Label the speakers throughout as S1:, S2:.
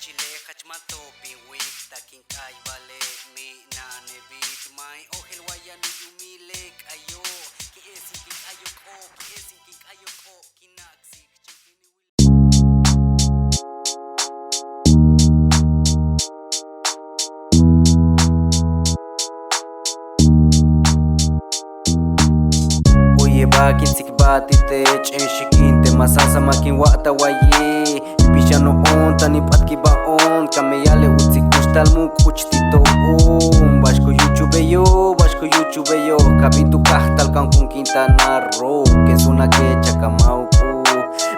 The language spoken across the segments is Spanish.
S1: Chile hachmato piwik takin kay vale mi nane bit may ohel wayan yumilek ayo kiesikin ayo ko kiesikin ayo ko kinaksik Bakin sikbatite chenshikin te masasa makin wata waye Pijano on tani patki baon kameyale utsi kustal mu kuchtito on Bashko YouTube yo kabitu kahtal kan kun Quintana Roo que suna que chakamauku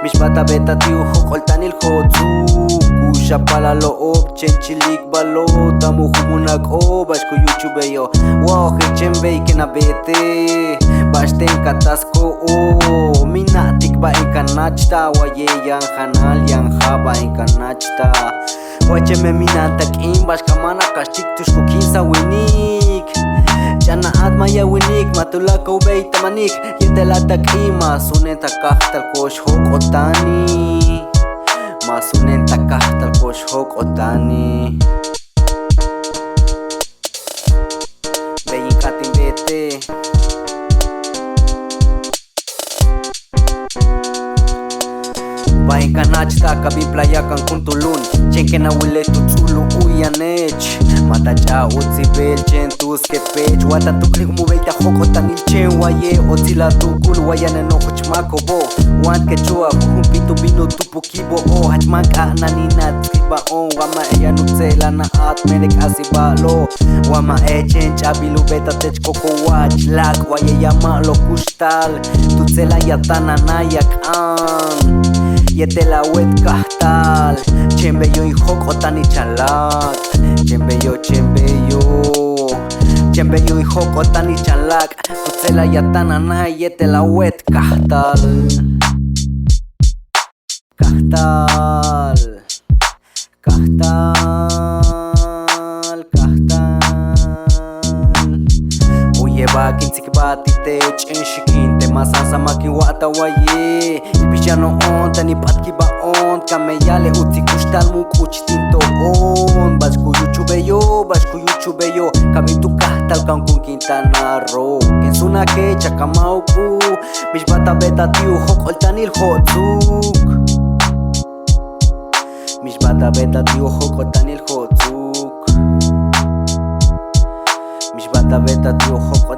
S1: Mishbata beta tiu hokol tanil hotsu Kusha pala lo op chenchilik balo tamu humunak o Bashko YouTube yo wow hechembei que nabete Bashten katasko o minatik ba en kanachta waye yang hanal yang haba en kanachta wache me minantak in bashkamana kashtik tushko kinsa winik Jana adma ya winik matula ko beita manik yetela tak ima sunen takahtal kosh hok otani masunen takahtal kosh hok otani Beyin katin bete Bain kanachta kabi playa kan kuntulun Chenke na wile tutsulu uyanech Mata cha utsi bel chen tuske pech Wata tukli humu beita hoko tanil chen waye Otzila tukul wayane no hochmako bo Want ke chua huhum pitu binu tupu kibo o Hachmanka nanina tsiba on Wama eya nutsela na at merek asiba lo Wama chen chabilu beta tech koko watch Lak waye yama lo kustal Tutsela yatana nayak an Yetela wet kahtal Chembeyo y hok otani chalak Chembeyo y hok otani chalak Tutsela yatana na yetela wet kahtal Bakin sikbatite chenshikin te masasa makin wata waye Pijano on tani patki baon kameyale utsi kustal mu kuchtinto on Bashko YouTube yo kabitu kahtal kan kun Quintana Roo Kensuna ke chakamauku Mishbata beta tiu hok oltanil hotzuk Mishbata beta tiu hok oltanil hotzuk Mishbata beta tiu hok